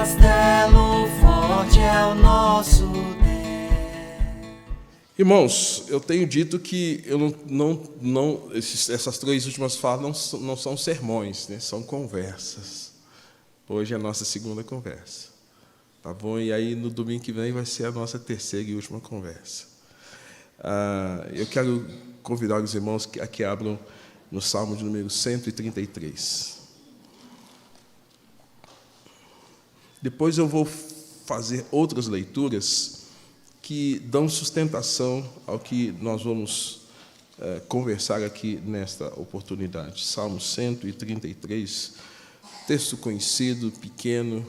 castelo forte é o nosso Deus. Irmãos, eu tenho dito que essas 3 últimas falas não são sermões, né? São conversas. Hoje é a nossa segunda conversa, tá bom? E aí no domingo que vem vai ser a nossa terceira e última conversa. Eu quero convidar os irmãos a que abram no Salmo de número 133. Depois eu vou fazer outras leituras que dão sustentação ao que nós vamos conversar aqui nesta oportunidade. Salmo 133, texto conhecido, pequeno,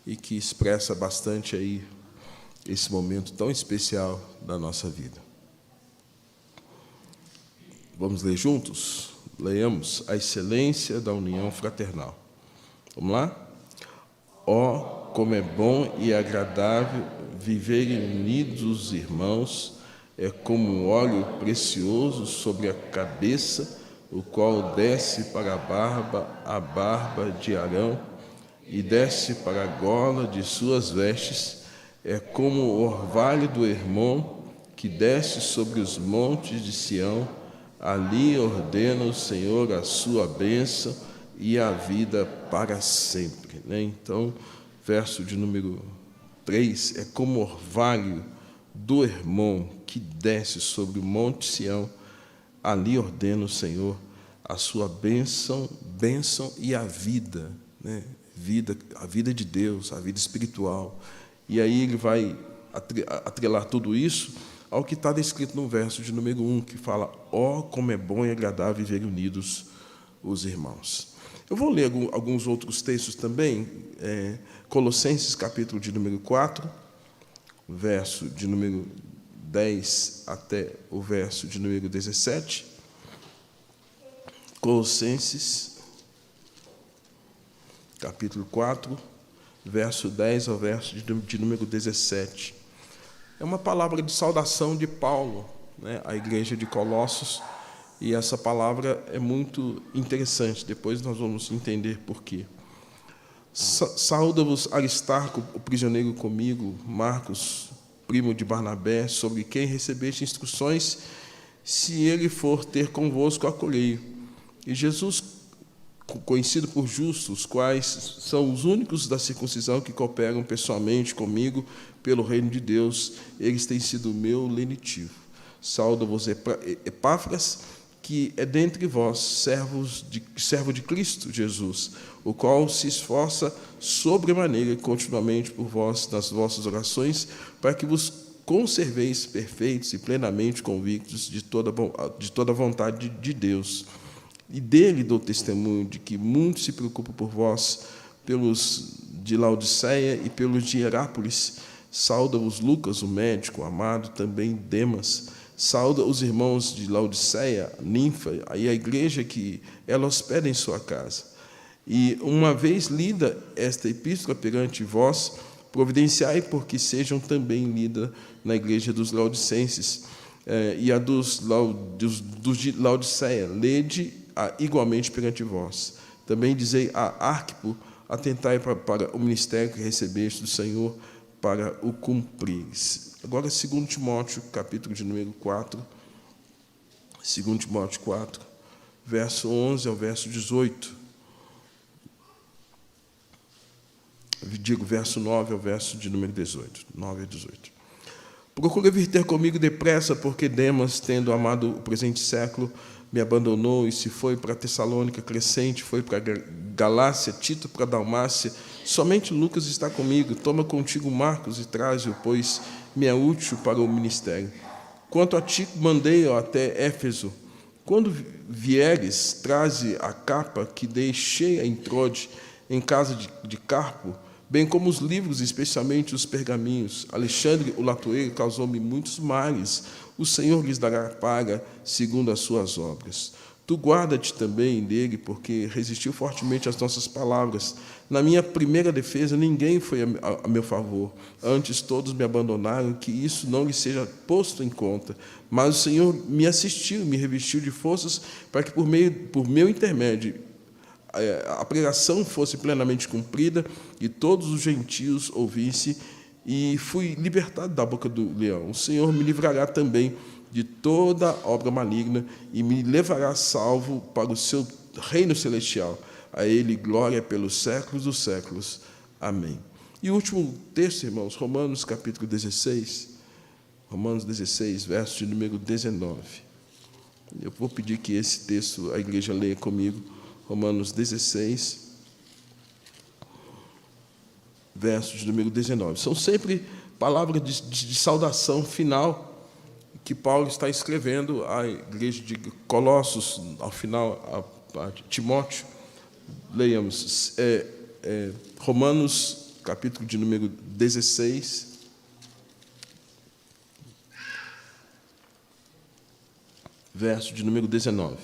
e que expressa bastante aí esse momento tão especial da nossa vida. Vamos ler juntos? Leiamos a excelência da união fraternal. Vamos lá? Ó, como é bom e agradável viverem unidos os irmãos, é como um óleo precioso sobre a cabeça, o qual desce para a barba de Arão, e desce para a gola de suas vestes, é como o orvalho do Hermon, que desce sobre os montes de Sião, ali ordena o Senhor a sua bênção e a vida para sempre. Então, verso de número 3, é como orvalho do Hermon que desce sobre o monte Sião, ali ordena o Senhor a sua bênção e a vida, né? A vida de Deus, a vida espiritual. E aí ele vai atrelar tudo isso ao que está descrito no verso de número 1, que fala: ó, como é bom e agradável viver unidos os irmãos. Eu vou ler alguns outros textos também, Colossenses, capítulo de número 4, verso de número 10 até o verso de número 17. Colossenses, capítulo 4, verso 10 ao verso de número 17. É uma palavra de saudação de Paulo, né, à igreja de Colossos, e essa palavra é muito interessante, depois nós vamos entender por quê. Saúda-vos Aristarco, o prisioneiro comigo, Marcos, primo de Barnabé, sobre quem recebeste instruções, se ele for ter convosco, acolhei-o. E Jesus, conhecido por justos, quais são os únicos da circuncisão que cooperam pessoalmente comigo pelo reino de Deus, eles têm sido meu lenitivo. Saúda-vos Epáfras, que é dentre vós servo de Cristo Jesus, o qual se esforça sobremaneira continuamente por vós nas vossas orações, para que vos conserveis perfeitos e plenamente convictos de toda a vontade de Deus. E dele dou testemunho de que muito se preocupa por vós, pelos de Laodiceia e pelos de Hierápolis. Sauda-vos Lucas, o médico amado, também Demas. Sauda os irmãos de Laodiceia, Ninfa, e a igreja que ela hospeda em sua casa. E, uma vez lida esta epístola perante vós, providenciai porque sejam também lida na igreja dos Laodicenses, e a dos de Laodiceia, lede igualmente perante vós. Também dizei a Arquipo, atentai para o ministério que recebeste do Senhor, para o cumprires. Agora, 2 Timóteo, capítulo de número 4, 2 Timóteo 4, verso 11 ao verso 18. Digo, verso 9 ao verso de número 18. 9 a 18. Procura vir ter comigo depressa, porque Demas, tendo amado o presente século, me abandonou e se foi para Tessalônica, Crescente foi para Galácia, Tito para Dalmácia. Somente Lucas está comigo. Toma contigo Marcos e traze-o, pois me é útil para o ministério. Quanto a ti, mandei-o até Éfeso. Quando vieres, traze a capa que deixei em Trode, em casa de Carpo, bem como os livros, especialmente os pergaminhos. Alexandre, o latoeiro, causou-me muitos males. O Senhor lhes dará paga segundo as suas obras. Tu guarda-te também dele, porque resistiu fortemente às nossas palavras. Na minha primeira defesa, ninguém foi a meu favor. Antes, todos me abandonaram, que isso não lhe seja posto em conta. Mas o Senhor me assistiu, me revestiu de forças, para que, por meu intermédio, a pregação fosse plenamente cumprida e todos os gentios ouvissem, e fui libertado da boca do leão. O Senhor me livrará também de toda obra maligna e me levará salvo para o seu reino celestial. A Ele glória pelos séculos dos séculos. Amém. E o último texto, irmãos, Romanos capítulo 16, Romanos 16, verso de número 19. Eu vou pedir que esse texto a igreja leia comigo, Romanos 16, verso de número 19. São sempre palavras de saudação final que Paulo está escrevendo à igreja de Colossos, ao final, a Timóteo. Leiamos Romanos, capítulo de número 16, verso de número 19.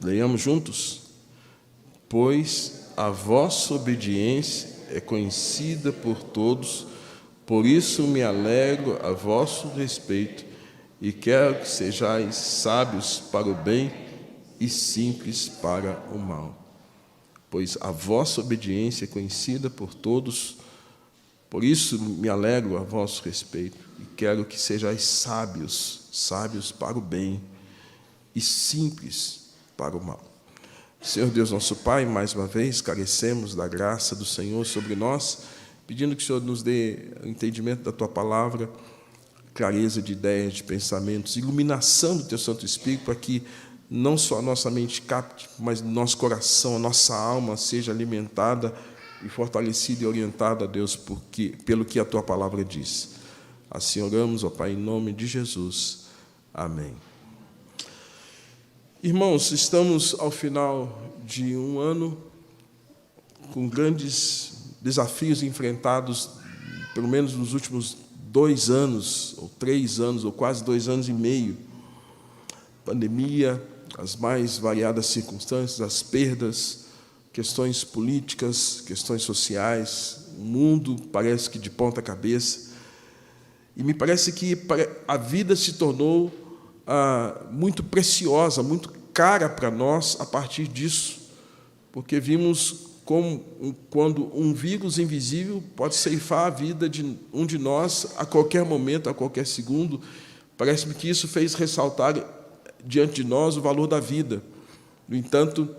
Leiamos juntos? Pois a vossa obediência é conhecida por todos, por isso me alegro a vosso respeito e quero que sejais sábios para o bem e simples para o mal. Pois a vossa obediência é conhecida por todos, por isso me alegro a vosso respeito e quero que sejais sábios, sábios para o bem e simples para o mal. Senhor Deus nosso Pai, mais uma vez carecemos da graça do Senhor sobre nós, pedindo que o Senhor nos dê o entendimento da Tua palavra, clareza de ideias, de pensamentos, iluminação do Teu Santo Espírito, para que não só a nossa mente capte, mas nosso coração, a nossa alma seja alimentada e fortalecida e orientada, Deus, pelo que a Tua palavra diz. Assim oramos, ó Pai, em nome de Jesus. Amém. Irmãos, estamos ao final de um ano com grandes desafios enfrentados, pelo menos nos últimos 2 anos, ou 3 anos, ou quase 2 anos e meio. Pandemia, as mais variadas circunstâncias, as perdas, questões políticas, questões sociais, o mundo parece que de ponta cabeça. E me parece que a vida se tornou muito preciosa, muito cara para nós a partir disso, porque vimos quando um vírus invisível pode ceifar a vida de um de nós a qualquer momento, a qualquer segundo. Parece-me que isso fez ressaltar diante de nós o valor da vida. No entanto,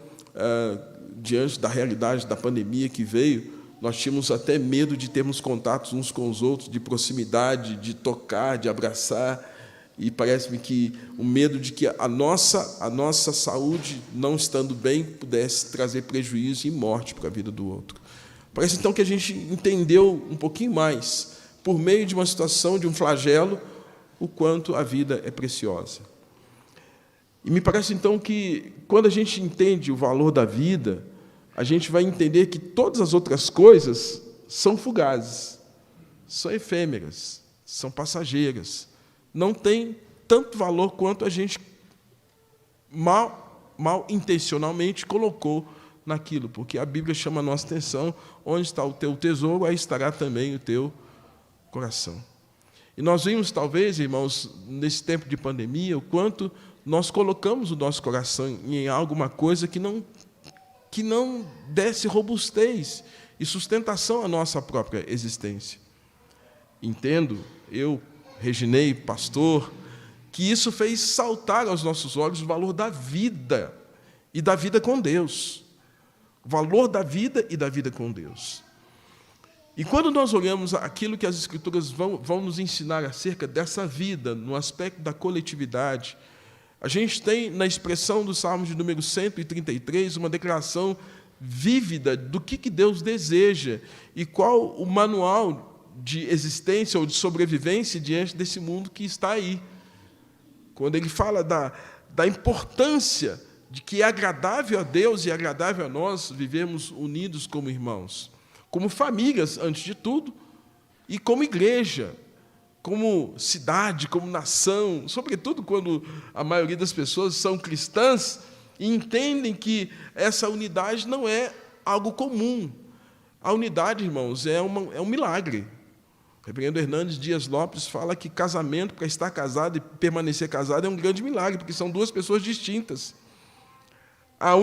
diante da realidade da pandemia que veio, nós tínhamos até medo de termos contatos uns com os outros, de proximidade, de tocar, de abraçar, e parece-me que o medo de que a nossa saúde, não estando bem, pudesse trazer prejuízo e morte para a vida do outro. Parece, então, que a gente entendeu um pouquinho mais, por meio de uma situação, de um flagelo, o quanto a vida é preciosa. E me parece, então, que, quando a gente entende o valor da vida, a gente vai entender que todas as outras coisas são fugazes, são efêmeras, são passageiras, não tem tanto valor quanto a gente mal intencionalmente colocou naquilo, porque a Bíblia chama a nossa atenção: onde está o teu tesouro, aí estará também o teu coração. E nós vimos, talvez, irmãos, nesse tempo de pandemia, o quanto nós colocamos o nosso coração em alguma coisa que não desse robustez e sustentação à nossa própria existência. Entendo, eu, Reginei, pastor, que isso fez saltar aos nossos olhos o valor da vida e da vida com Deus. O valor da vida e da vida com Deus. E quando nós olhamos aquilo que as Escrituras vão nos ensinar acerca dessa vida, no aspecto da coletividade, a gente tem, na expressão do Salmo de número 133, uma declaração vívida do que Deus deseja e qual o manual de existência ou de sobrevivência diante desse mundo que está aí. Quando ele fala da importância de que é agradável a Deus e agradável a nós vivermos unidos como irmãos, como famílias, antes de tudo, e como igreja, como cidade, como nação, sobretudo quando a maioria das pessoas são cristãs e entendem que essa unidade não é algo comum. A unidade, irmãos, é um milagre. O reverendo Hernandes Dias Lopes fala que casamento, para estar casado e permanecer casado, é um grande milagre, porque são 2 pessoas distintas. a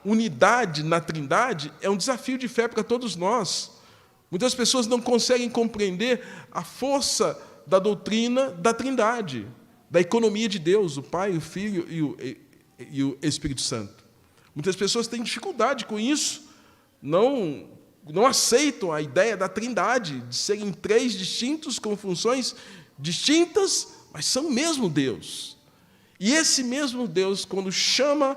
unidade na Trindade é um desafio de fé para todos nós. Muitas pessoas não conseguem compreender a força da doutrina da Trindade, da economia de Deus, o Pai, o Filho e o Espírito Santo. Muitas pessoas têm dificuldade com isso, não aceitam a ideia da Trindade, de serem três distintos, com funções distintas, mas são o mesmo Deus. E esse mesmo Deus, quando chama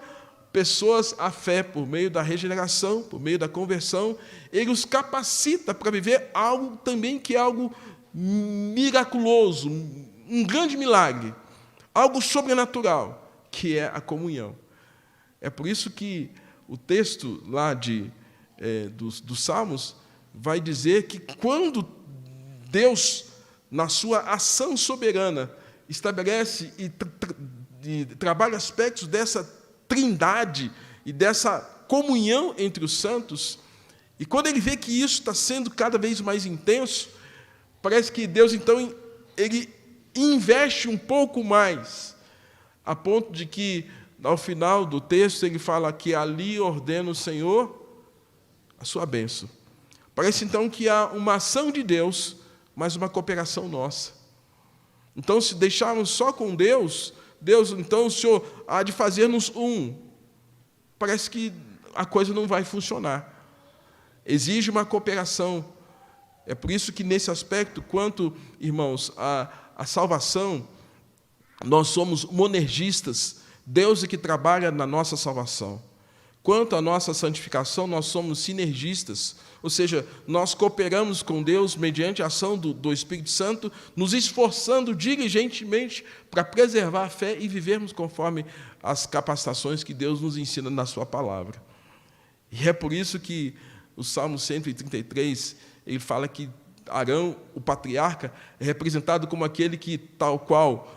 pessoas à fé por meio da regeneração, por meio da conversão, Ele os capacita para viver algo também que é algo miraculoso, um grande milagre, algo sobrenatural, que é a comunhão. É por isso que o texto lá dos Salmos vai dizer que quando Deus, na sua ação soberana, estabelece e trabalha aspectos dessa trindade e dessa comunhão entre os santos, e quando ele vê que isso está sendo cada vez mais intenso, parece que Deus, então, ele investe um pouco mais, a ponto de que, ao final do texto, ele fala que ali ordena o Senhor a sua bênção. Parece, então, que há uma ação de Deus, mas uma cooperação nossa. Então, se deixarmos só com Deus, então, o Senhor há de fazer-nos um. Parece que a coisa não vai funcionar. Exige uma cooperação. É por isso que, nesse aspecto, quanto, irmãos, a salvação, nós somos monergistas. Deus é que trabalha na nossa salvação. Quanto à nossa santificação, nós somos sinergistas, ou seja, nós cooperamos com Deus mediante a ação do Espírito Santo, nos esforçando diligentemente para preservar a fé e vivermos conforme as capacitações que Deus nos ensina na sua palavra. E é por isso que o Salmo 133, ele fala que Arão, o patriarca, é representado como aquele que, tal qual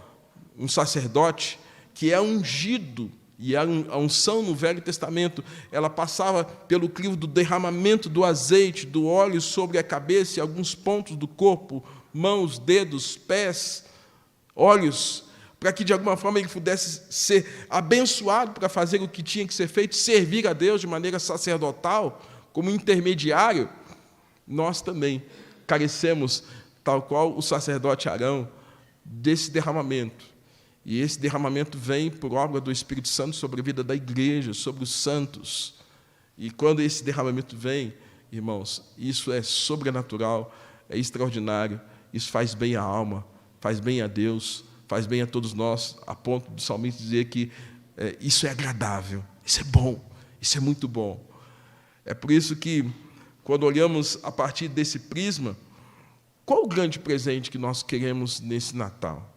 um sacerdote, que é ungido. E a unção no Velho Testamento, ela passava pelo crivo do derramamento do azeite, do óleo sobre a cabeça e alguns pontos do corpo, mãos, dedos, pés, olhos, para que, de alguma forma, ele pudesse ser abençoado para fazer o que tinha que ser feito, servir a Deus de maneira sacerdotal, como intermediário. Nós também carecemos, tal qual o sacerdote Arão, desse derramamento. E esse derramamento vem por obra do Espírito Santo sobre a vida da igreja, sobre os santos. E quando esse derramamento vem, irmãos, isso é sobrenatural, é extraordinário, isso faz bem à alma, faz bem a Deus, faz bem a todos nós, a ponto do salmista dizer que isso é agradável, isso é bom, isso é muito bom. É por isso que, quando olhamos a partir desse prisma, qual o grande presente que nós queremos nesse Natal?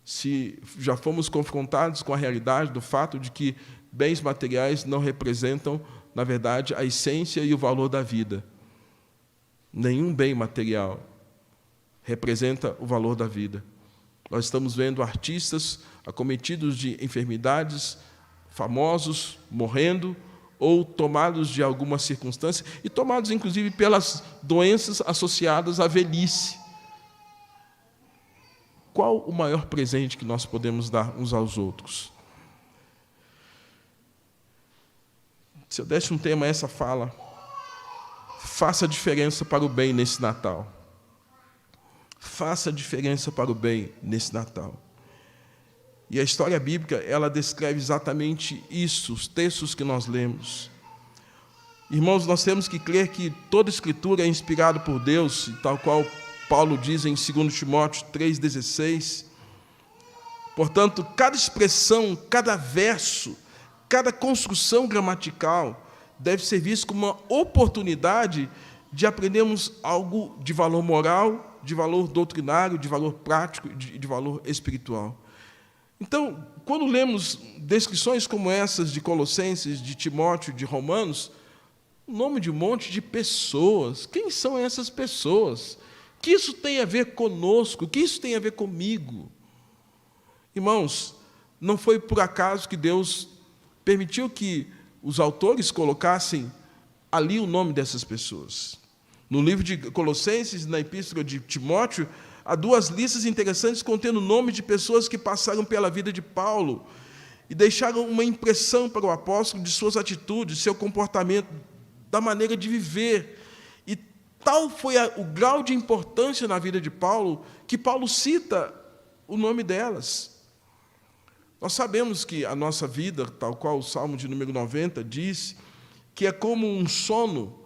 Se já fomos confrontados com a realidade do fato de que bens materiais não representam, na verdade, a essência e o valor da vida. Nenhum bem material representa o valor da vida. Nós estamos vendo artistas acometidos de enfermidades, famosos, morrendo, ou tomados de alguma circunstância, e tomados, inclusive, pelas doenças associadas à velhice. Qual o maior presente que nós podemos dar uns aos outros? Se eu desse um tema a essa fala, faça a diferença para o bem nesse Natal. Faça a diferença para o bem nesse Natal. E a história bíblica, ela descreve exatamente isso, os textos que nós lemos. Irmãos, nós temos que crer que toda Escritura é inspirada por Deus, tal qual Paulo diz em 2 Timóteo 3,16. Portanto, cada expressão, cada verso, cada construção gramatical deve ser visto como uma oportunidade de aprendermos algo de valor moral, de valor doutrinário, de valor prático e de valor espiritual. Então, quando lemos descrições como essas de Colossenses, de Timóteo, de Romanos, o nome de um monte de pessoas. Quem são essas pessoas? O que isso tem a ver conosco? O que isso tem a ver comigo? Irmãos, não foi por acaso que Deus permitiu que os autores colocassem ali o nome dessas pessoas. No livro de Colossenses, na epístola de Timóteo, há duas listas interessantes contendo o nome de pessoas que passaram pela vida de Paulo e deixaram uma impressão para o apóstolo de suas atitudes, seu comportamento, da maneira de viver. E tal foi o grau de importância na vida de Paulo, que Paulo cita o nome delas. Nós sabemos que a nossa vida, tal qual o Salmo de número 90 diz, que é como um sono,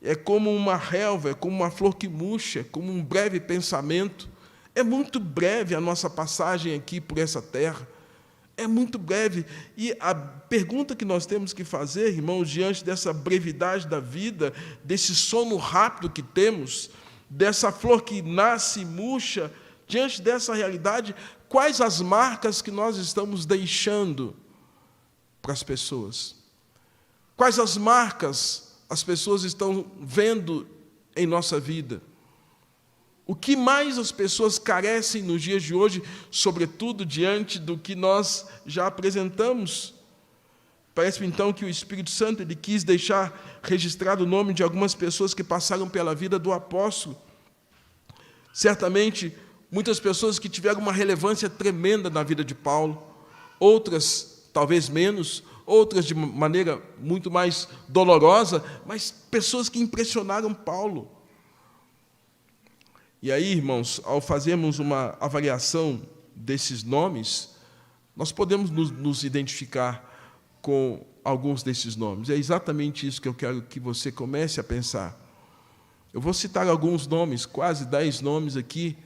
é como uma relva, é como uma flor que murcha, é como um breve pensamento. É muito breve a nossa passagem aqui por essa terra. É muito breve. E a pergunta que nós temos que fazer, irmãos, diante dessa brevidade da vida, desse sono rápido que temos, dessa flor que nasce e murcha, diante dessa realidade, quais as marcas que nós estamos deixando para as pessoas? Quais as marcas as pessoas estão vendo em nossa vida? O que mais as pessoas carecem nos dias de hoje, sobretudo diante do que nós já apresentamos? Parece-me, então, que o Espírito Santo ele quis deixar registrado o nome de algumas pessoas que passaram pela vida do apóstolo. Certamente, muitas pessoas que tiveram uma relevância tremenda na vida de Paulo, outras, talvez menos, outras de maneira muito mais dolorosa, mas pessoas que impressionaram Paulo. E aí, irmãos, ao fazermos uma avaliação desses nomes, nós podemos nos identificar com alguns desses nomes. É exatamente isso que eu quero que você comece a pensar. Eu vou citar alguns nomes, quase 10 nomes aqui.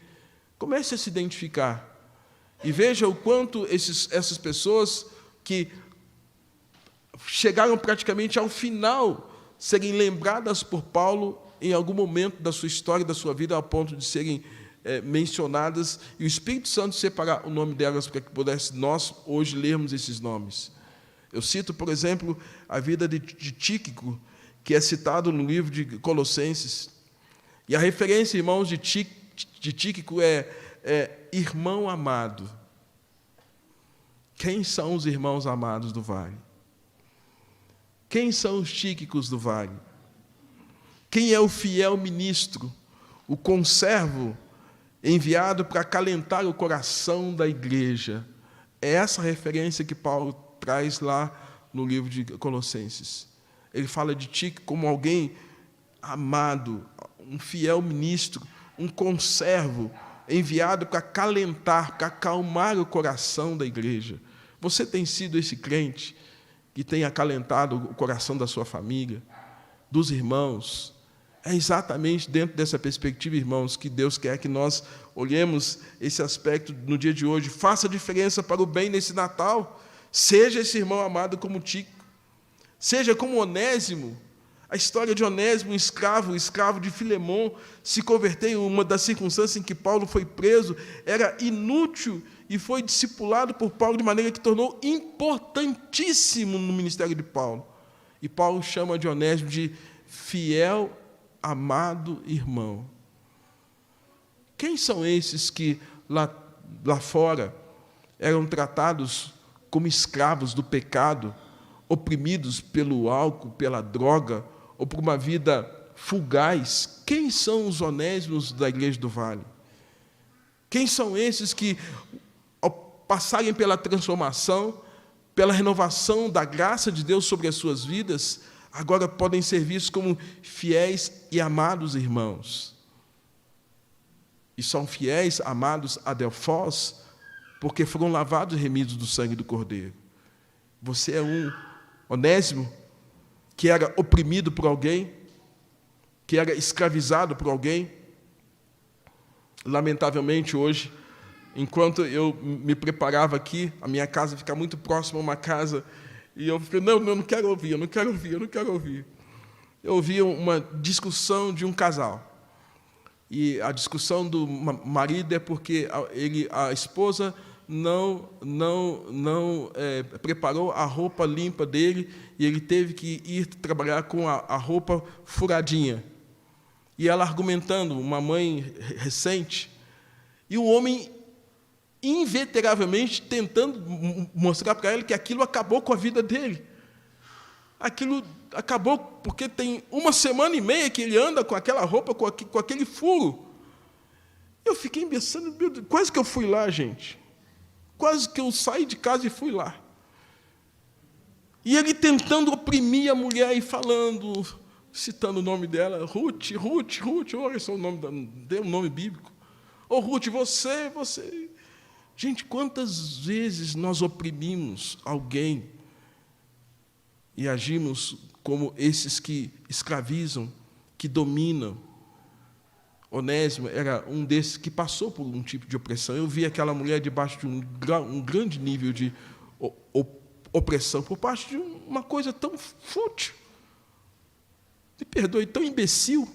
Comece a se identificar e veja o quanto essas pessoas que chegaram praticamente ao final serem lembradas por Paulo em algum momento da sua história, da sua vida, ao ponto de serem mencionadas, e o Espírito Santo separar o nome delas para que pudesse nós, hoje, lermos esses nomes. Eu cito, por exemplo, a vida de Tíquico, que é citado no livro de Colossenses. E a referência, irmãos, de Tíquico é irmão amado. Quem são os irmãos amados do Vale? Quem são os Tíquicos do Vale? Quem é o fiel ministro, o conservo enviado para acalentar o coração da igreja? É essa referência que Paulo traz lá no livro de Colossenses. Ele fala de Tíquico como alguém amado, um fiel ministro, um conservo enviado para acalentar, para acalmar o coração da igreja. Você tem sido esse crente que tem acalentado o coração da sua família, dos irmãos? É exatamente dentro dessa perspectiva, irmãos, que Deus quer que nós olhemos esse aspecto no dia de hoje. Faça diferença para o bem nesse Natal. Seja esse irmão amado como Tíquico. Seja como Onésimo. A história de Onésimo, um escravo de Filemon, se converteu em uma das circunstâncias em que Paulo foi preso, era inútil e foi discipulado por Paulo de maneira que tornou importantíssimo no ministério de Paulo. E Paulo chama de Onésimo de fiel, amado irmão. Quem são esses que lá fora eram tratados como escravos do pecado, oprimidos pelo álcool, pela droga, ou por uma vida fugaz? Quem são os Onésimos da Igreja do Vale? Quem são esses que, ao passarem pela transformação, pela renovação da graça de Deus sobre as suas vidas, agora podem ser vistos como fiéis e amados irmãos? E são fiéis, amados adelphos, porque foram lavados e remidos do sangue do Cordeiro. Você é um Onésimo que era oprimido por alguém, que era escravizado por alguém. Lamentavelmente, hoje, enquanto eu me preparava aqui, a minha casa fica muito próxima a uma casa, e eu falei, não, eu não quero ouvir. Eu ouvi uma discussão de um casal. E a discussão do marido é porque a esposa não preparou a roupa limpa dele, e ele teve que ir trabalhar com a roupa furadinha. E ela argumentando, uma mãe recente, e o homem inveteravelmente tentando mostrar para ela que aquilo acabou com a vida dele. Aquilo acabou porque tem 1 semana e meia que ele anda com aquela roupa, com aquele furo. Eu fiquei pensando, quase que eu fui lá, gente. Quase que eu saí de casa e fui lá. E ele tentando oprimir a mulher e falando, citando o nome dela, Ruth, olha só o nome, deu um nome bíblico. Ô Ruth, você. Gente, quantas vezes nós oprimimos alguém e agimos como esses que escravizam, que dominam? Onésimo era um desses que passou por um tipo de opressão. Eu vi aquela mulher debaixo de um grande nível de opressão por parte de uma coisa tão fútil, me perdoe, tão imbecil.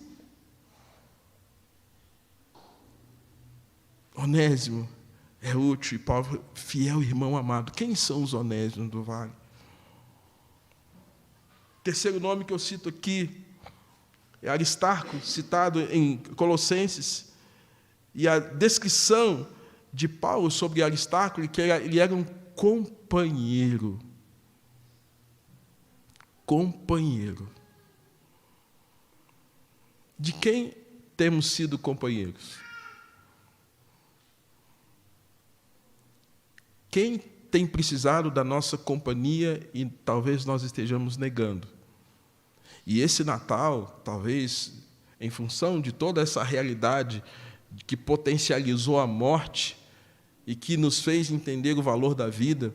Onésimo é útil e Paulo, fiel irmão amado. Quem são os Onésimos do Vale? Terceiro nome que eu cito aqui é Aristarco, citado em Colossenses, e a descrição de Paulo sobre Aristarco, que ele era um companheiro. Companheiro. De quem temos sido companheiros? Quem tem precisado da nossa companhia e talvez nós estejamos negando? E esse Natal, talvez, em função de toda essa realidade que potencializou a morte e que nos fez entender o valor da vida,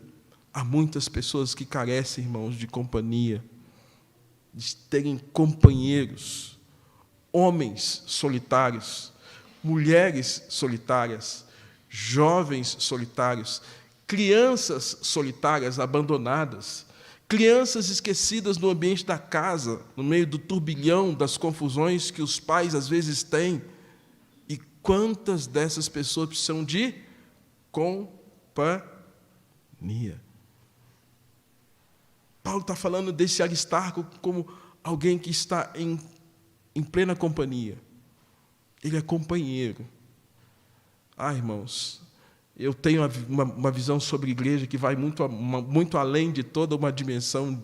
há muitas pessoas que carecem, irmãos, de companhia, de terem companheiros, homens solitários, mulheres solitárias, jovens solitários, crianças solitárias, abandonadas, crianças esquecidas no ambiente da casa, no meio do turbilhão das confusões que os pais às vezes têm. E quantas dessas pessoas precisam de companhia? Paulo está falando desse Aristarco como alguém que está em plena companhia. Ele é companheiro. Irmãos, eu tenho uma visão sobre a igreja que vai muito além de toda uma dimensão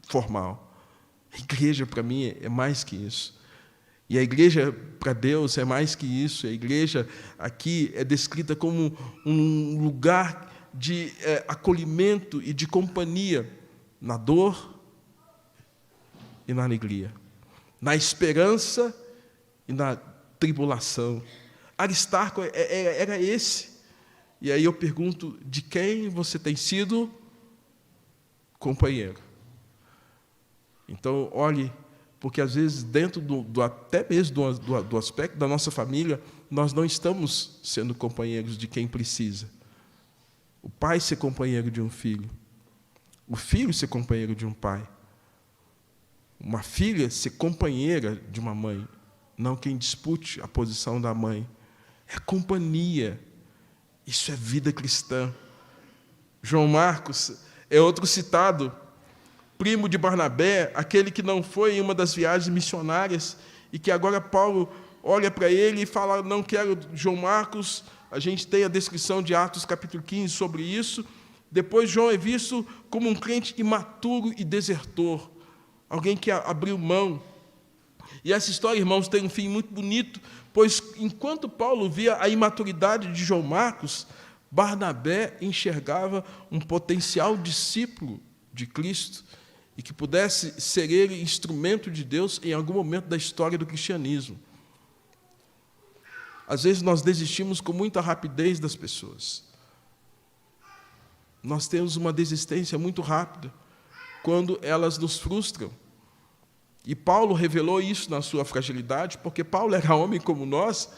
formal. A igreja, para mim, é mais que isso. E a igreja, para Deus, é mais que isso. A igreja aqui é descrita como um lugar de acolhimento e de companhia na dor e na alegria, na esperança e na tribulação. Aristarco era esse. E aí eu pergunto, de quem você tem sido companheiro? Então, olhe, porque às vezes dentro até mesmo do aspecto da nossa família, nós não estamos sendo companheiros de quem precisa. O pai ser companheiro de um filho, o filho ser companheiro de um pai, uma filha ser companheira de uma mãe, não quem dispute a posição da mãe. É companhia. Isso é vida cristã. João Marcos é outro citado, primo de Barnabé, aquele que não foi em uma das viagens missionárias e que agora Paulo olha para ele e fala, não quero João Marcos. A gente tem a descrição de Atos capítulo 15 sobre isso. Depois João é visto como um crente imaturo e desertor, alguém que abriu mão. E essa história, irmãos, tem um fim muito bonito, pois enquanto Paulo via a imaturidade de João Marcos, Barnabé enxergava um potencial discípulo de Cristo e que pudesse ser ele instrumento de Deus em algum momento da história do cristianismo. Às vezes nós desistimos com muita rapidez das pessoas. Nós temos uma desistência muito rápida quando elas nos frustram. E Paulo revelou isso na sua fragilidade, porque Paulo era homem como nós,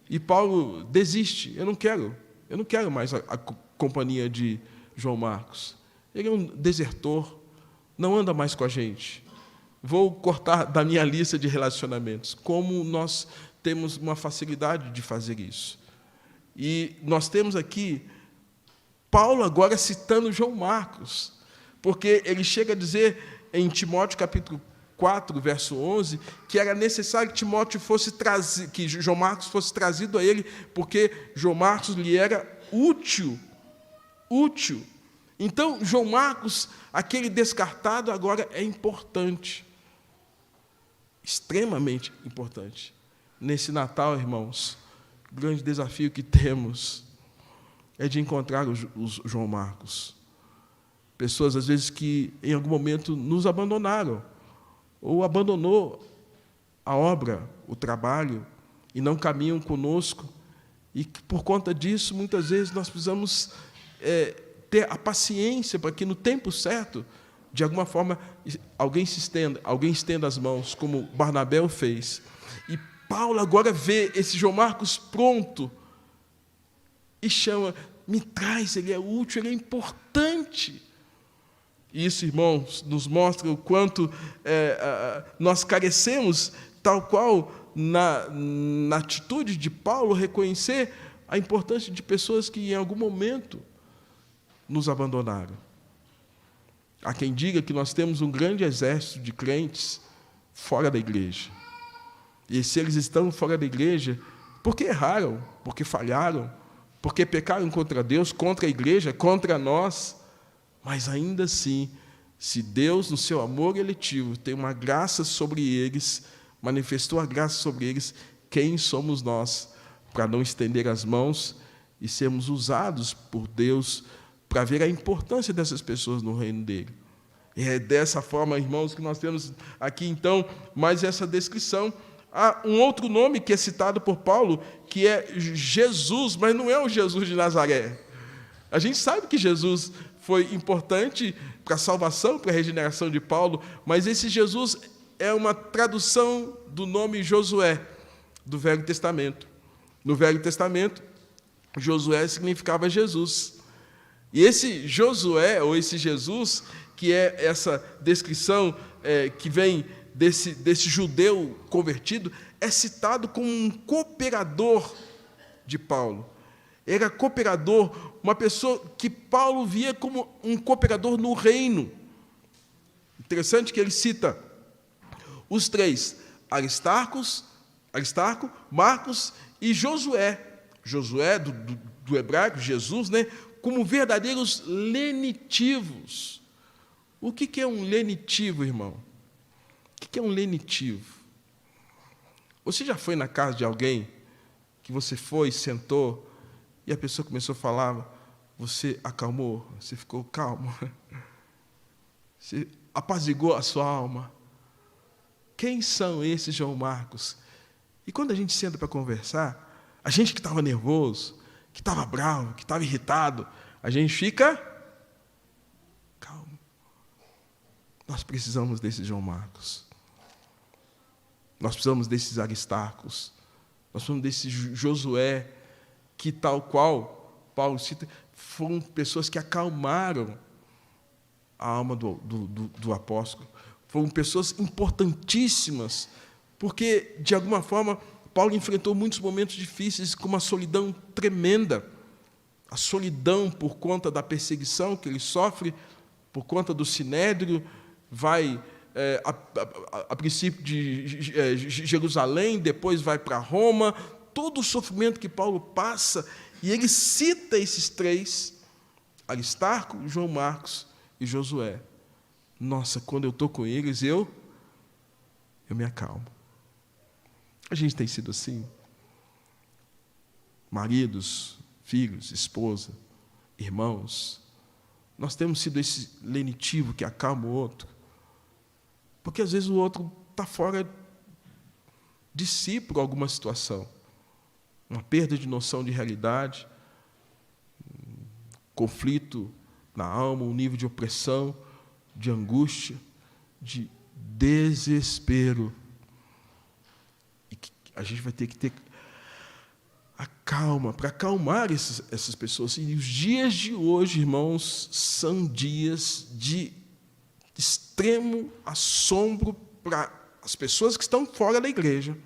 e Paulo desiste. Eu não quero mais a companhia de João Marcos. Ele é um desertor, não anda mais com a gente. Vou cortar da minha lista de relacionamentos. Como nós temos uma facilidade de fazer isso. E nós temos aqui Paulo agora citando João Marcos, porque ele chega a dizer em Timóteo capítulo 4, verso 11, que era necessário que Timóteo que João Marcos fosse trazido a ele, porque João Marcos lhe era útil. Então, João Marcos, aquele descartado, agora é importante, extremamente importante. Nesse Natal, irmãos, o grande desafio que temos é de encontrar os João Marcos, Pessoas, às vezes, que em algum momento nos abandonaram, ou abandonou a obra, o trabalho, e não caminham conosco. E que, por conta disso, muitas vezes, nós precisamos ter a paciência para que, no tempo certo, de alguma forma, alguém estenda as mãos, como Barnabé fez. E Paulo agora vê esse João Marcos pronto e chama, me traz, ele é útil, ele é importante. E isso, irmãos, nos mostra o quanto nós carecemos, tal qual na atitude de Paulo, reconhecer a importância de pessoas que em algum momento nos abandonaram. Há quem diga que nós temos um grande exército de crentes fora da igreja. E se eles estão fora da igreja, porque erraram, porque falharam, porque pecaram contra Deus, contra a igreja, contra nós. Mas ainda assim, se Deus, no seu amor eletivo, tem uma graça sobre eles, manifestou a graça sobre eles, quem somos nós para não estender as mãos e sermos usados por Deus para ver a importância dessas pessoas no reino dele? E é dessa forma, irmãos, que nós temos aqui, então, mais essa descrição. Há um outro nome que é citado por Paulo, que é Jesus, mas não é o Jesus de Nazaré. A gente sabe que Jesus foi importante para a salvação, para a regeneração de Paulo, mas esse Jesus é uma tradução do nome Josué, do Velho Testamento. No Velho Testamento, Josué significava Jesus. E esse Josué, ou esse Jesus, que é essa descrição que vem desse judeu convertido, é citado como um cooperador de Paulo. Era cooperador, uma pessoa que Paulo via como um cooperador no reino. Interessante que ele cita os três, Aristarco, Marcos e Josué. Josué, do hebraico, Jesus, né? Como verdadeiros lenitivos. O que é um lenitivo, irmão? O que é um lenitivo? Você já foi na casa de alguém que você foi, sentou, e a pessoa começou a falar, você acalmou, você ficou calmo, você apaziguou a sua alma? Quem são esses João Marcos? E quando a gente senta para conversar, a gente que estava nervoso, que estava bravo, que estava irritado, a gente fica calmo. Nós precisamos desses João Marcos. Nós precisamos desses Aristarcos. Nós precisamos desse Josué, que, tal qual Paulo cita, foram pessoas que acalmaram a alma do apóstolo. Foram pessoas importantíssimas, porque, de alguma forma, Paulo enfrentou muitos momentos difíceis, com uma solidão tremenda. A solidão por conta da perseguição que ele sofre, por conta do Sinédrio, vai a princípio de Jerusalém, depois vai para Roma, todo o sofrimento que Paulo passa, e ele cita esses três, Aristarco, João Marcos e Josué. Nossa, quando eu estou com eles, eu me acalmo. A gente tem sido assim? Maridos, filhos, esposa, irmãos, nós temos sido esse lenitivo que acalma o outro, porque às vezes o outro está fora de si por alguma situação, uma perda de noção de realidade, um conflito na alma, um nível de opressão, de angústia, de desespero. E a gente vai ter que ter a calma para acalmar essas pessoas. E os dias de hoje, irmãos, são dias de extremo assombro para as pessoas que estão fora da igreja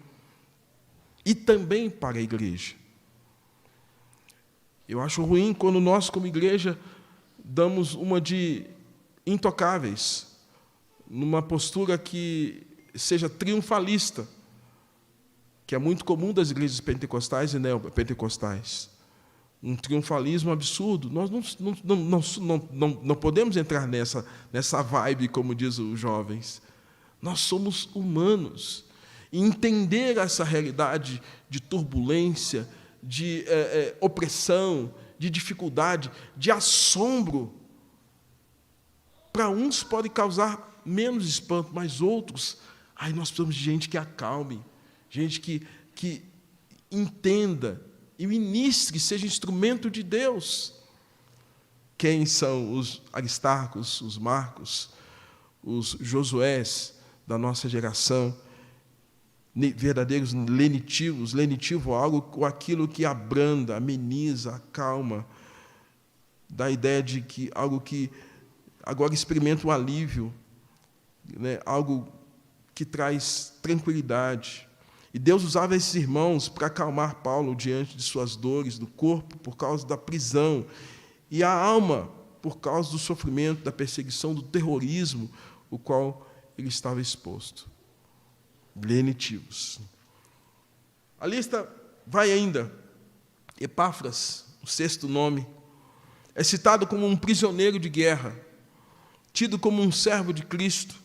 e também para a igreja. Eu acho ruim quando nós, como igreja, damos uma de intocáveis, numa postura que seja triunfalista, que é muito comum das igrejas pentecostais e neopentecostais. Um triunfalismo absurdo. Nós não podemos entrar nessa vibe, como diz os jovens. Nós somos humanos. E entender essa realidade de turbulência, de opressão, de dificuldade, de assombro, para uns pode causar menos espanto, mas outros, aí nós precisamos de gente que acalme, gente que entenda e ministre, seja instrumento de Deus. Quem são os Aristarcos, os Marcos, os Josués da nossa geração? Verdadeiros lenitivos. Lenitivo é algo, aquilo que abranda, ameniza, acalma, dá a ideia de que algo que agora experimenta um alívio, né? Algo que traz tranquilidade. E Deus usava esses irmãos para acalmar Paulo diante de suas dores do corpo por causa da prisão, e a alma por causa do sofrimento, da perseguição, do terrorismo, o qual ele estava exposto. Lenitivos. A lista vai ainda. Epáfras, o sexto nome, é citado como um prisioneiro de guerra, tido como um servo de Cristo,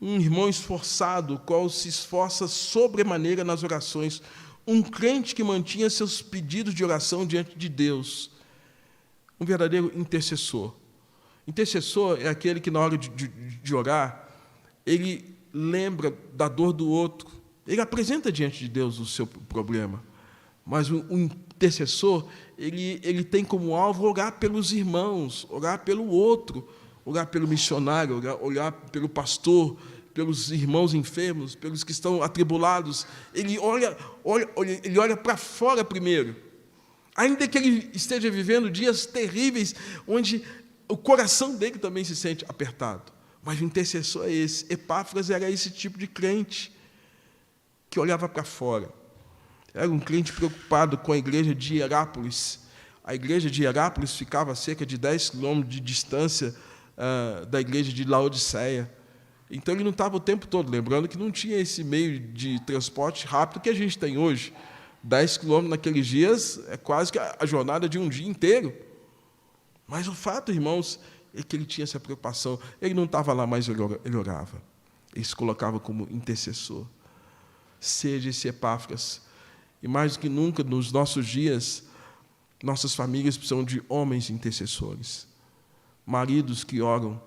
um irmão esforçado, o qual se esforça sobremaneira nas orações, um crente que mantinha seus pedidos de oração diante de Deus, um verdadeiro intercessor. Intercessor é aquele que, na hora de orar, ele lembra da dor do outro, ele apresenta diante de Deus o seu problema, mas o intercessor, ele tem como alvo orar pelos irmãos, orar pelo outro, orar pelo missionário, orar pelo pastor, pelos irmãos enfermos, pelos que estão atribulados. Ele olha para fora primeiro, ainda que ele esteja vivendo dias terríveis, onde o coração dele também se sente apertado. Mas o intercessor é esse. Epáfras era esse tipo de crente, que olhava para fora. Era um crente preocupado com a igreja de Hierápolis. A igreja de Hierápolis ficava a cerca de 10 quilômetros de distância da igreja de Laodiceia. Então, ele não estava o tempo todo, lembrando que não tinha esse meio de transporte rápido que a gente tem hoje. 10 quilômetros naqueles dias é quase que a jornada de um dia inteiro. Mas o fato, irmãos, é que ele tinha essa preocupação. Ele não estava lá, mas ele orava. Ele se colocava como intercessor. Seja esse Epáfras. E mais do que nunca, nos nossos dias, nossas famílias precisam de homens intercessores. Maridos que oram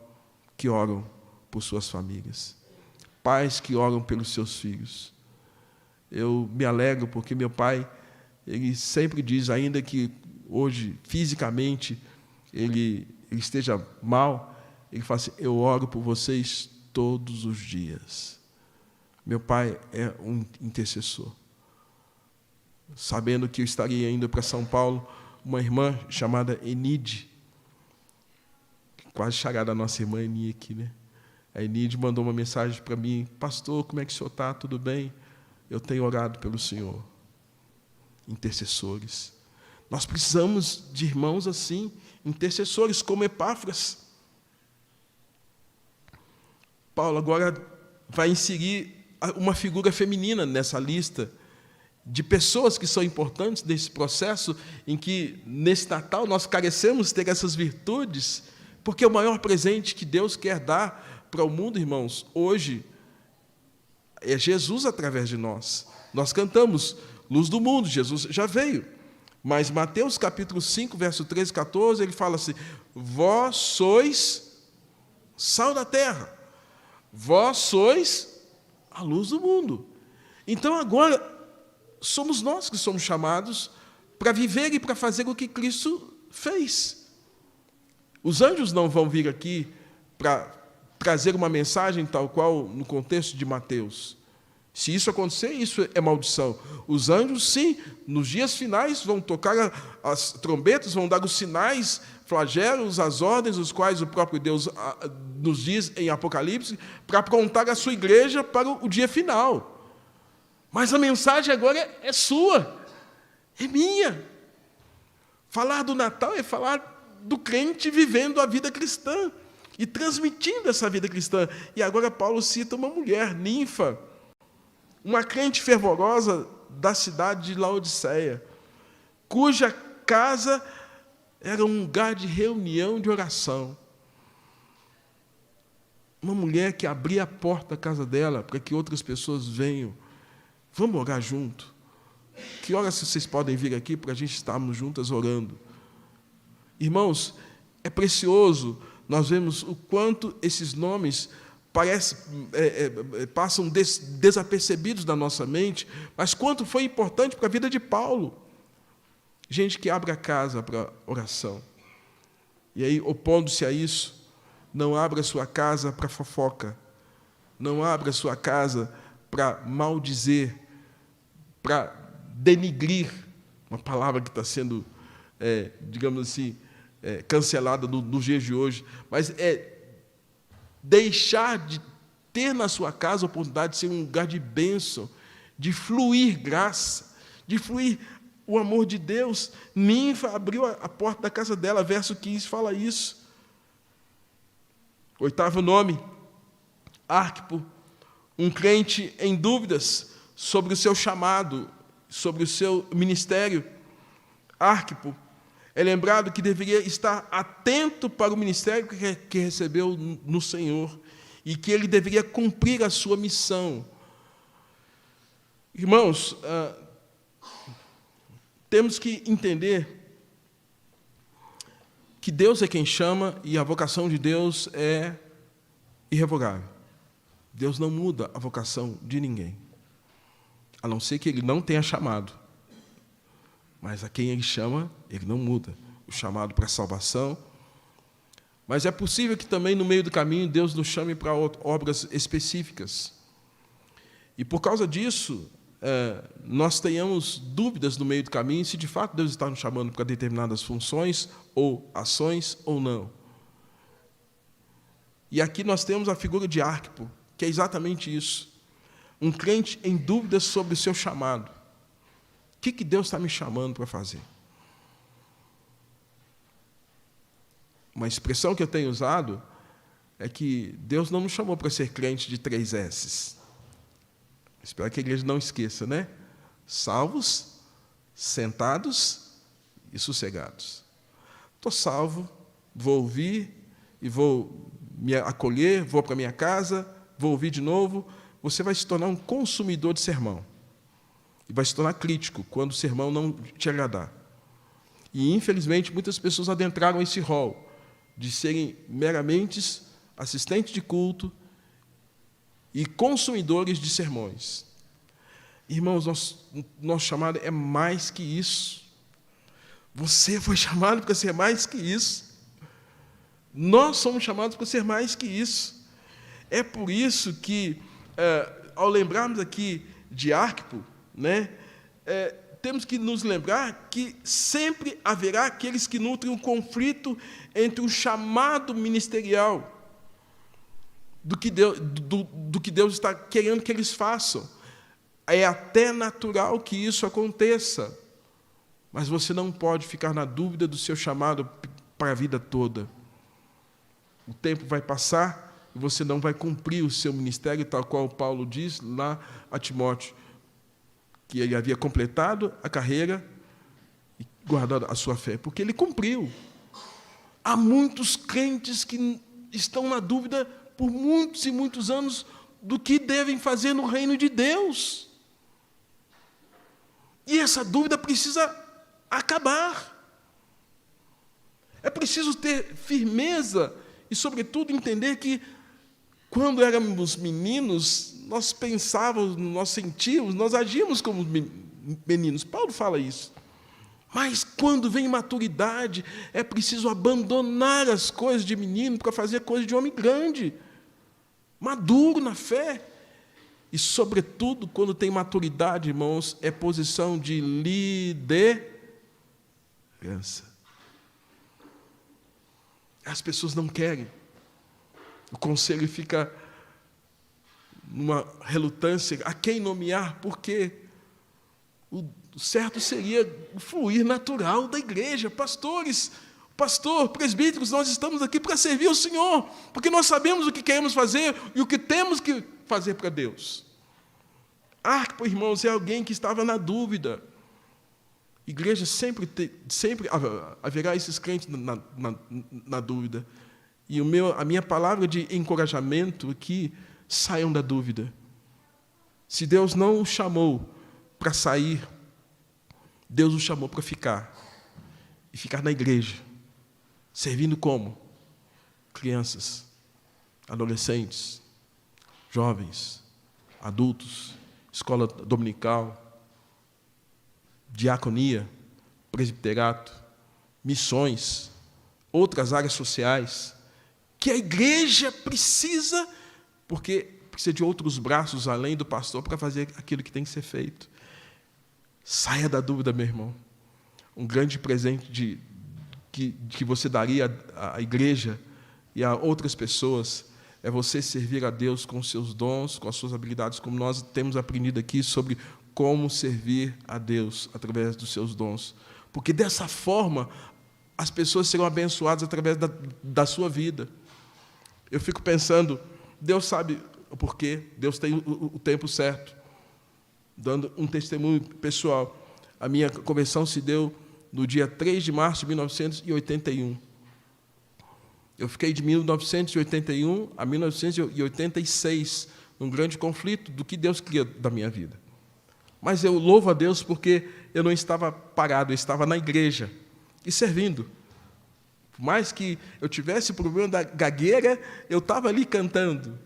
por suas famílias. Pais que oram pelos seus filhos. Eu me alegro porque meu pai, ele sempre diz, ainda que hoje, fisicamente, ele esteja mal, ele fala assim: eu oro por vocês todos os dias. Meu pai é um intercessor. Sabendo que eu estaria indo para São Paulo, uma irmã chamada Enide, quase chegada a nossa irmã Eni aqui, né? A Enide mandou uma mensagem para mim: pastor, como é que o senhor está? Tudo bem? Eu tenho orado pelo senhor. Intercessores. Nós precisamos de irmãos assim, intercessores como Epáfras. Paulo agora vai inserir uma figura feminina nessa lista de pessoas que são importantes nesse processo em que, nesse Natal, nós carecemos ter essas virtudes, porque o maior presente que Deus quer dar para o mundo, irmãos, hoje, é Jesus através de nós. Nós cantamos Luz do Mundo, Jesus já veio. Mas Mateus capítulo 5, verso 13 e 14, ele fala assim: vós sois sal da terra, vós sois a luz do mundo. Então agora somos nós que somos chamados para viver e para fazer o que Cristo fez. Os anjos não vão vir aqui para trazer uma mensagem tal qual no contexto de Mateus. Se isso acontecer, isso é maldição. Os anjos, sim, nos dias finais vão tocar as trombetas, vão dar os sinais, flagelos, as ordens, os quais o próprio Deus nos diz em Apocalipse, para aprontar a sua igreja para o dia final. Mas a mensagem agora é sua, é minha. Falar do Natal é falar do crente vivendo a vida cristã e transmitindo essa vida cristã. E agora Paulo cita uma mulher, Ninfa, uma crente fervorosa da cidade de Laodiceia, cuja casa era um lugar de reunião de oração. Uma mulher que abria a porta da casa dela para que outras pessoas venham. Vamos orar junto? Que horas vocês podem vir aqui para a gente estarmos juntas orando? Irmãos, é precioso nós vemos o quanto esses nomes passam desapercebidos da nossa mente, mas quanto foi importante para a vida de Paulo. Gente que abre a casa para oração. E aí, opondo-se a isso, não abra a sua casa para fofoca, não abra a sua casa para maldizer, para denigrir, uma palavra que está sendo, digamos assim, cancelada nos dias de hoje, mas deixar de ter na sua casa a oportunidade de ser um lugar de bênção, de fluir graça, de fluir o amor de Deus. Ninfa abriu a porta da casa dela, verso 15 fala isso. 8º nome, Arquipo, um crente em dúvidas sobre o seu chamado, sobre o seu ministério. Arquipo é lembrado que deveria estar atento para o ministério que recebeu no Senhor e que ele deveria cumprir a sua missão. Irmãos, temos que entender que Deus é quem chama e a vocação de Deus é irrevogável. Deus não muda a vocação de ninguém, a não ser que Ele não tenha chamado. Mas a quem Ele chama, Ele não muda. O chamado para a salvação. Mas é possível que também, no meio do caminho, Deus nos chame para obras específicas. E, por causa disso, nós tenhamos dúvidas no meio do caminho se, de fato, Deus está nos chamando para determinadas funções, ou ações, ou não. E aqui nós temos a figura de Arquipo, que é exatamente isso. Um crente em dúvidas sobre o seu chamado. O que Deus está me chamando para fazer? Uma expressão que eu tenho usado é que Deus não nos chamou para ser crente de 3 S's. Espero que a igreja não esqueça, né? Salvos, sentados e sossegados. Estou salvo, vou ouvir e vou me acolher, vou para minha casa, vou ouvir de novo. Você vai se tornar um consumidor de sermão. E vai se tornar crítico quando o sermão não te agradar. E, infelizmente, muitas pessoas adentraram esse rol de serem meramente assistentes de culto e consumidores de sermões. Irmãos, nosso chamado é mais que isso. Você foi chamado para ser mais que isso. Nós somos chamados para ser mais que isso. É por isso que, ao lembrarmos aqui de Arquipo, né, temos que nos lembrar que sempre haverá aqueles que nutrem um conflito entre o chamado ministerial do que Deus está querendo que eles façam. É até natural que isso aconteça, mas você não pode ficar na dúvida do seu chamado para a vida toda. O tempo vai passar e você não vai cumprir o seu ministério, tal qual Paulo diz lá a Timóteo, que ele havia completado a carreira e guardado a sua fé, porque ele cumpriu. Há muitos crentes que estão na dúvida por muitos e muitos anos do que devem fazer no reino de Deus. E essa dúvida precisa acabar. É preciso ter firmeza e, sobretudo, entender que, quando éramos meninos, nós pensávamos, nós sentíamos, nós agíamos como meninos. Paulo fala isso. Mas, quando vem maturidade, é preciso abandonar as coisas de menino para fazer coisas de homem grande, maduro na fé. E, sobretudo, quando tem maturidade, irmãos, é posição de liderança. As pessoas não querem. O conselho fica numa relutância a quem nomear, porque o certo seria o fluir natural da igreja. Pastores, presbíteros, nós estamos aqui para servir ao Senhor, porque nós sabemos o que queremos fazer e o que temos que fazer para Deus. Arquipo, irmãos, é alguém que estava na dúvida. Igreja sempre haverá esses crentes na dúvida. E a minha palavra de encorajamento aqui, saiam da dúvida. Se Deus não o chamou para sair, Deus o chamou para ficar. E ficar na igreja. Servindo como? crianças, adolescentes, jovens, adultos, escola dominical, diaconia, presbiterato, missões, outras áreas sociais, que a igreja precisa, porque precisa de outros braços além do pastor para fazer aquilo que tem que ser feito. Saia da dúvida, meu irmão. Um grande presente que você daria à igreja e a outras pessoas é você servir a Deus com os seus dons, com as suas habilidades, como nós temos aprendido aqui sobre como servir a Deus através dos seus dons. Porque dessa forma, as pessoas serão abençoadas através da sua vida. Eu fico pensando, Deus sabe o porquê, Deus tem o tempo certo. Dando um testemunho pessoal, a minha conversão se deu no dia 3 de março de 1981. Eu fiquei de 1981 a 1986 num grande conflito do que Deus queria da minha vida. Mas eu louvo a Deus porque eu não estava parado, eu estava na igreja e servindo. Por mais que eu tivesse o problema da gagueira, eu estava ali cantando.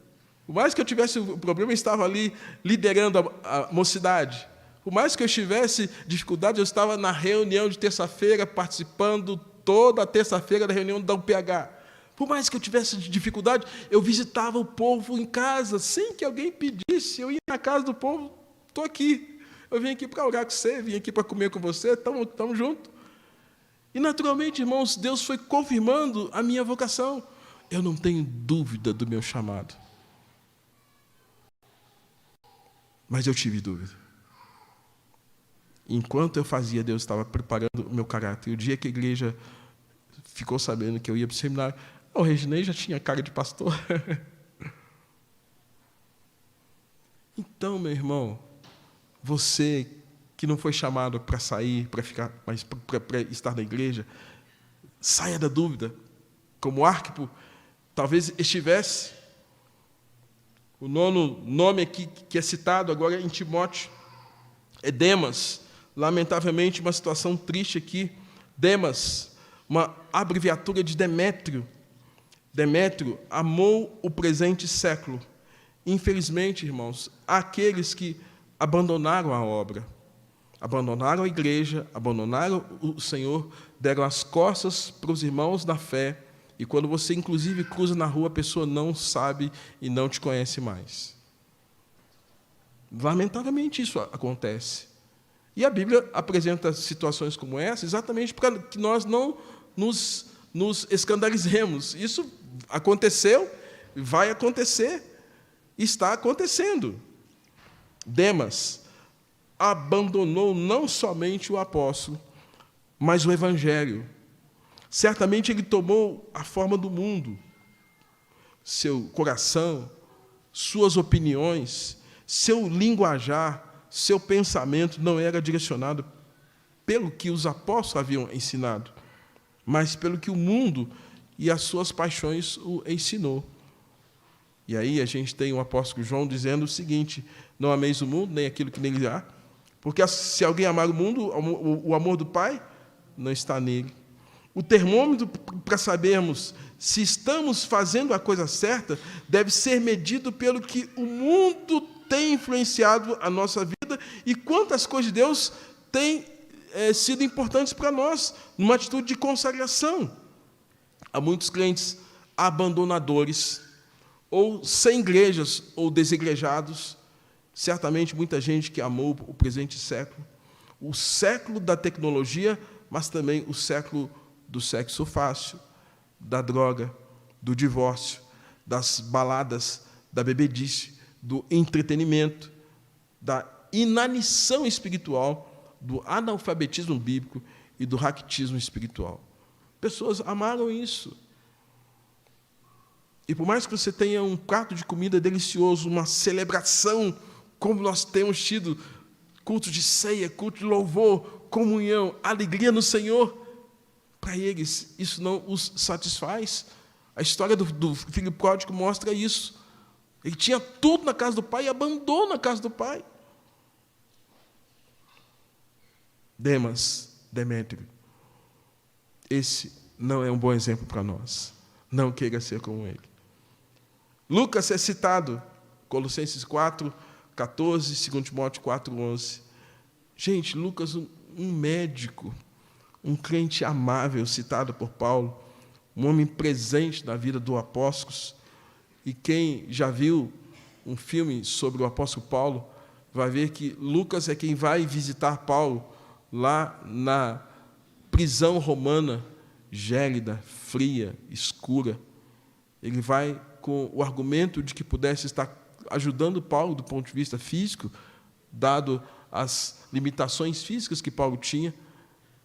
Por mais que eu tivesse o problema, eu estava ali liderando a mocidade. Por mais que eu tivesse dificuldade, eu estava na reunião de terça-feira, participando toda a terça-feira da reunião da UPH. Por mais que eu tivesse dificuldade, eu visitava o povo em casa, sem que alguém pedisse. Eu ia na casa do povo, estou aqui. Eu vim aqui para orar com você, vim aqui para comer com você, estamos juntos. E, naturalmente, irmãos, Deus foi confirmando a minha vocação. Eu não tenho dúvida do meu chamado. Mas eu tive dúvida. Enquanto eu fazia, Deus estava preparando o meu caráter. E o dia que a igreja ficou sabendo que eu ia para o seminário, o Reginei já tinha cara de pastor. Então, meu irmão, você que não foi chamado para sair, para ficar, mas para estar na igreja, saia da dúvida. Como Arquipo talvez estivesse. O nono nome aqui que é citado agora em Timóteo é Demas. Lamentavelmente, uma situação triste aqui. Demas, uma abreviatura de Demétrio. Demétrio amou o presente século. Infelizmente, irmãos, há aqueles que abandonaram a obra, abandonaram a igreja, abandonaram o Senhor, deram as costas para os irmãos da fé, e quando você, inclusive, cruza na rua, a pessoa não sabe e não te conhece mais. Lamentavelmente, isso acontece. E a Bíblia apresenta situações como essa exatamente para que nós não nos escandalizemos. Isso aconteceu, vai acontecer, está acontecendo. Demas abandonou não somente o apóstolo, mas o evangelho. Certamente ele tomou a forma do mundo, seu coração, suas opiniões, seu linguajar, seu pensamento não era direcionado pelo que os apóstolos haviam ensinado, mas pelo que o mundo e as suas paixões o ensinou. E aí a gente tem o apóstolo João dizendo o seguinte: não ameis o mundo, nem aquilo que nele há, porque se alguém amar o mundo, o amor do Pai não está nele. O termômetro para sabermos se estamos fazendo a coisa certa deve ser medido pelo que o mundo tem influenciado a nossa vida e quantas coisas de Deus têm sido importantes para nós, numa atitude de consagração. Há muitos crentes abandonadores, ou sem igrejas, ou desigrejados. Certamente muita gente que amou o presente século, o século da tecnologia, mas também o século do sexo fácil, da droga, do divórcio, das baladas, da bebedice, do entretenimento, da inanição espiritual, do analfabetismo bíblico e do raquitismo espiritual. Pessoas amaram isso. E por mais que você tenha um prato de comida delicioso, uma celebração, como nós temos tido, culto de ceia, culto de louvor, comunhão, alegria no Senhor, para eles isso não os satisfaz. A história do filho pródigo mostra isso. Ele tinha tudo na casa do pai e abandona a casa do pai. Demas, Demétrio, esse não é um bom exemplo para nós. não queira ser como ele. Lucas é citado, Colossenses 4:14, 2 Timóteo 4:11. Gente, Lucas, um médico, um crente amável, citado por Paulo, um homem presente na vida do apóstolo. E quem já viu um filme sobre o apóstolo Paulo, vai ver que Lucas é quem vai visitar Paulo lá na prisão romana, gélida, fria, escura. Ele vai com o argumento de que pudesse estar ajudando Paulo do ponto de vista físico, dado as limitações físicas que Paulo tinha,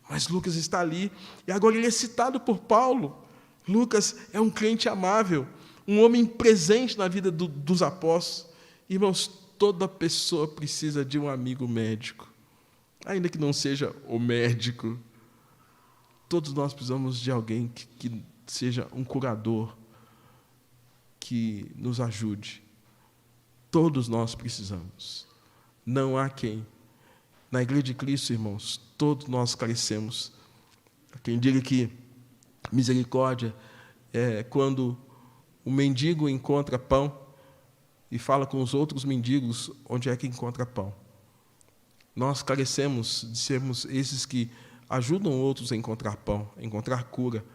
mas Lucas está ali, e agora ele é citado por Paulo. Lucas é um crente amável, um homem presente na vida dos apóstolos. Irmãos, toda pessoa precisa de um amigo médico, ainda que não seja o médico. Todos nós precisamos de alguém que seja um curador, que nos ajude. Todos nós precisamos. Não há quem. Na Igreja de Cristo, irmãos, todos nós carecemos. Quem diga que misericórdia é quando o mendigo encontra pão e fala com os outros mendigos onde é que encontra pão. Nós carecemos de sermos esses que ajudam outros a encontrar pão, a encontrar cura,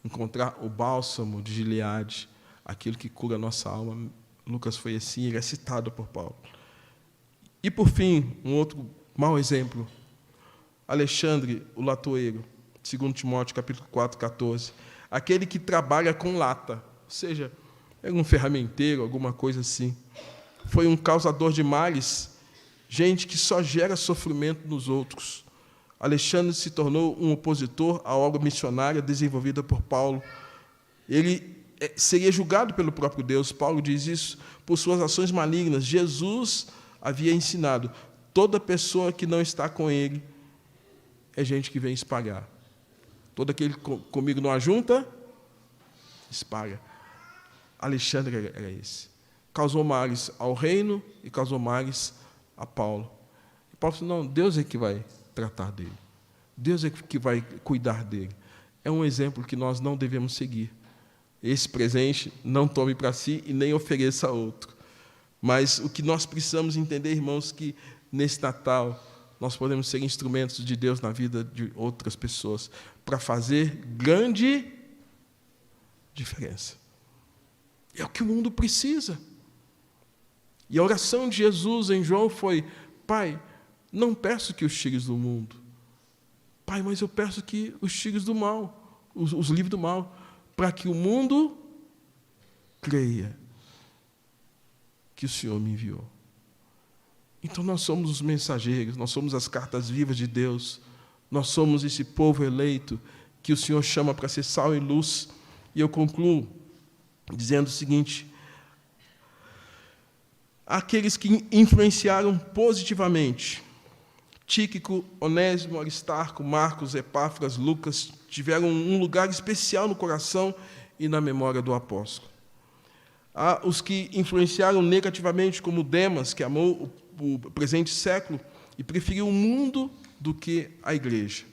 encontrar o bálsamo de Gileade, aquilo que cura a nossa alma. Lucas foi assim, ele é citado por Paulo. E, por fim, um outro mau exemplo, Alexandre, o latoeiro, 2 Timóteo, capítulo 4:14, aquele que trabalha com lata, ou seja, é um ferramenteiro, alguma coisa assim. Foi um causador de males, gente que só gera sofrimento nos outros. Alexandre se tornou um opositor à obra missionária desenvolvida por Paulo. Ele seria julgado pelo próprio Deus. Paulo diz isso por suas ações malignas. Jesus havia ensinado: toda pessoa que não está com ele é gente que vem espalhar. Todo aquele que comigo não ajunta, espalha. Alexandre era esse. Causou males ao reino e causou males a Paulo. E Paulo disse: não, Deus é que vai tratar dele. Deus é que vai cuidar dele. É um exemplo que nós não devemos seguir. Esse presente não tome para si e nem ofereça a outro. Mas o que nós precisamos entender, irmãos, que nesse Natal nós podemos ser instrumentos de Deus na vida de outras pessoas para fazer grande diferença. É o que o mundo precisa. E a oração de Jesus em João foi: Pai, não peço que os tires do mundo. Pai, mas eu peço que os tires do mal, os livres do mal, para que o mundo creia que o Senhor me enviou. Então nós somos os mensageiros, nós somos as cartas vivas de Deus, nós somos esse povo eleito que o Senhor chama para ser sal e luz. E eu concluo dizendo o seguinte: aqueles que influenciaram positivamente, Tíquico, Onésimo, Aristarco, Marcos, Epáfras, Lucas, tiveram um lugar especial no coração e na memória do apóstolo. Há os que influenciaram negativamente, como Demas, que amou o presente século e preferiu o mundo do que a igreja.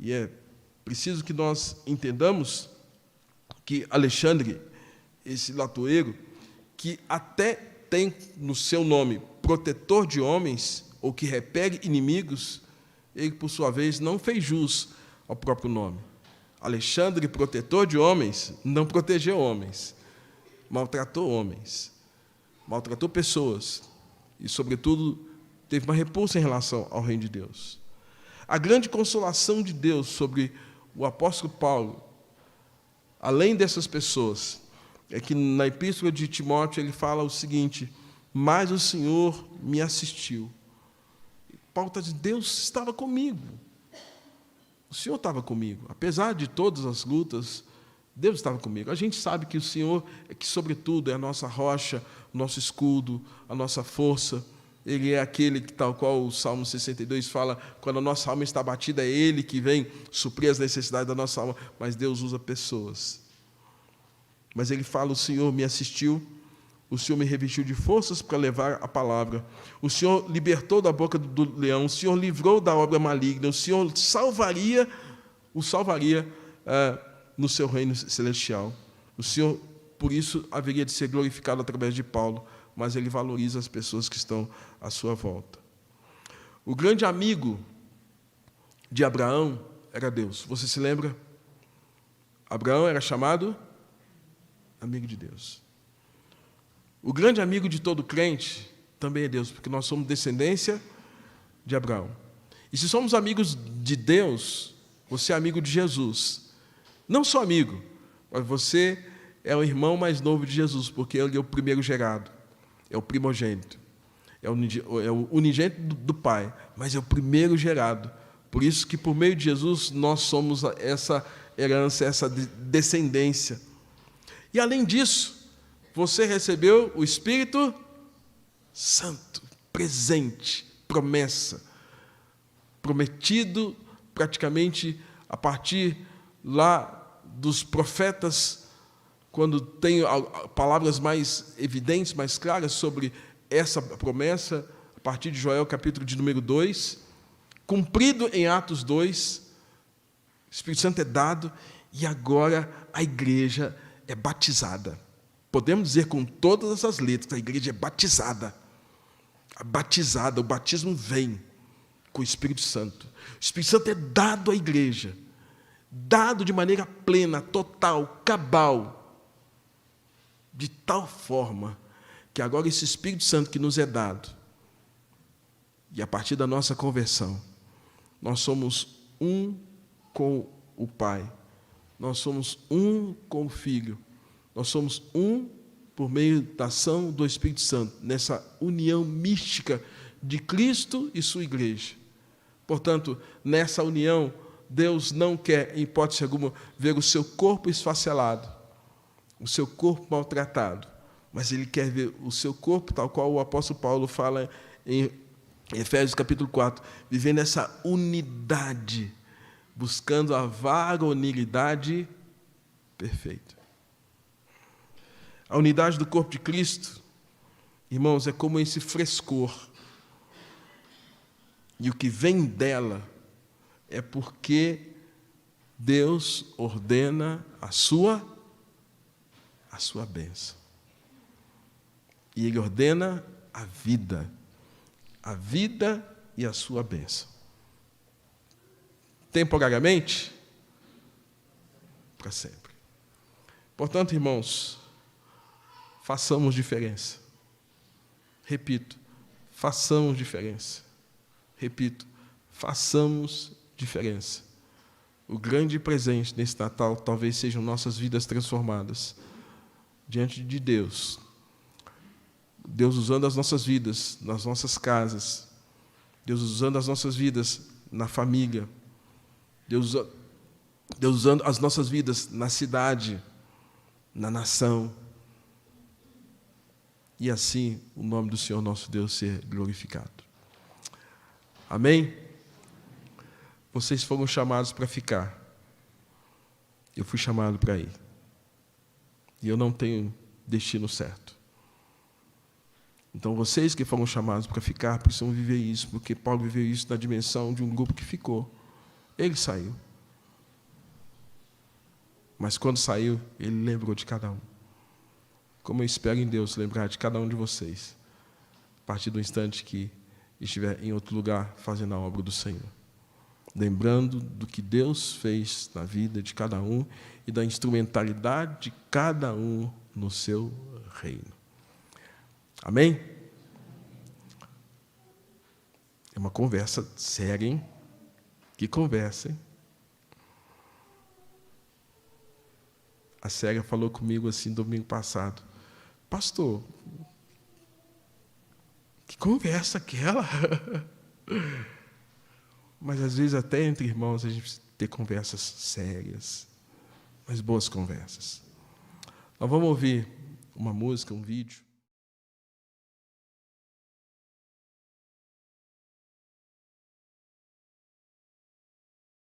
E é preciso que nós entendamos que Alexandre, esse latoeiro, que até tem no seu nome protetor de homens, ou que repele inimigos, ele, por sua vez, não fez jus ao próprio nome. Alexandre, protetor de homens, não protegeu homens, maltratou homens, maltratou pessoas e, sobretudo, teve uma repulsa em relação ao reino de Deus. A grande consolação de Deus sobre o apóstolo Paulo, além dessas pessoas, é que na epístola de Timóteo ele fala o seguinte: mas o Senhor me assistiu. Paulo está dizendo: Deus estava comigo. O Senhor estava comigo. Apesar de todas as lutas, Deus estava comigo. A gente sabe que o Senhor é que, sobretudo, é a nossa rocha, o nosso escudo, a nossa força. Ele é aquele que, tal qual o Salmo 62 fala, quando a nossa alma está abatida, é Ele que vem suprir as necessidades da nossa alma. Mas Deus usa pessoas. Mas ele fala: o Senhor me assistiu, o Senhor me revestiu de forças para levar a palavra. O Senhor libertou da boca do leão, o Senhor livrou da obra maligna, o Senhor o salvaria no seu reino celestial. O Senhor, por isso, haveria de ser glorificado através de Paulo, mas ele valoriza as pessoas que estão à sua volta. O grande amigo de Abraão era Deus. Você se lembra? Abraão era chamado amigo de Deus. O grande amigo de todo crente também é Deus, porque nós somos descendência de Abraão. E se somos amigos de Deus, você é amigo de Jesus. Não só amigo, mas você é o irmão mais novo de Jesus, porque ele é o primeiro gerado, é o primogênito, é o unigênito do Pai, mas é o primeiro gerado. Por isso que, por meio de Jesus, nós somos essa herança, essa descendência. E, além disso, você recebeu o Espírito Santo, presente, promessa, prometido praticamente a partir lá dos profetas, quando tem palavras mais evidentes, mais claras sobre essa promessa, a partir de Joel, capítulo de número 2, cumprido em Atos 2, o Espírito Santo é dado, e agora a igreja é batizada. Podemos dizer com todas essas letras, a igreja é batizada. Batizada, o batismo vem com o Espírito Santo. O Espírito Santo é dado à igreja, dado de maneira plena, total, cabal, de tal forma que agora esse Espírito Santo que nos é dado, e a partir da nossa conversão, nós somos um com o Pai, nós somos um com o Filho, nós somos um por meio da ação do Espírito Santo, nessa união mística de Cristo e sua igreja. Portanto, nessa união, Deus não quer, em hipótese alguma, ver o seu corpo esfacelado, o seu corpo maltratado, mas Ele quer ver o seu corpo, tal qual o apóstolo Paulo fala em Efésios capítulo 4, vivendo essa unidade, buscando a varonilidade perfeita. A unidade do corpo de Cristo, irmãos, é como esse frescor. E o que vem dela é porque Deus ordena a sua bênção. E Ele ordena a vida e a sua bênção. Temporariamente, para sempre. Portanto, irmãos, façamos diferença. Repito, façamos diferença. Repito, façamos diferença. O grande presente nesse Natal talvez sejam nossas vidas transformadas diante de Deus. Deus usando as nossas vidas nas nossas casas. Deus usando as nossas vidas na família. Deus usando as nossas vidas na cidade, na nação. E assim o nome do Senhor nosso Deus ser glorificado. Amém? Vocês foram chamados para ficar. Eu fui chamado para ir. E eu não tenho destino certo. Então, vocês que foram chamados para ficar, precisam viver isso, porque Paulo viveu isso na dimensão de um grupo que ficou. Ele saiu. Mas quando saiu, ele lembrou de cada um. Como eu espero em Deus lembrar de cada um de vocês, a partir do instante que estiver em outro lugar fazendo a obra do Senhor. Lembrando do que Deus fez na vida de cada um e da instrumentalidade de cada um no seu reino. Amém? É uma conversa séria, hein? Que conversa, hein? A Célia falou comigo assim domingo passado. Pastor, que conversa aquela? Mas às vezes até entre irmãos a gente precisa ter conversas sérias, mas boas conversas. Nós vamos ouvir uma música, um vídeo.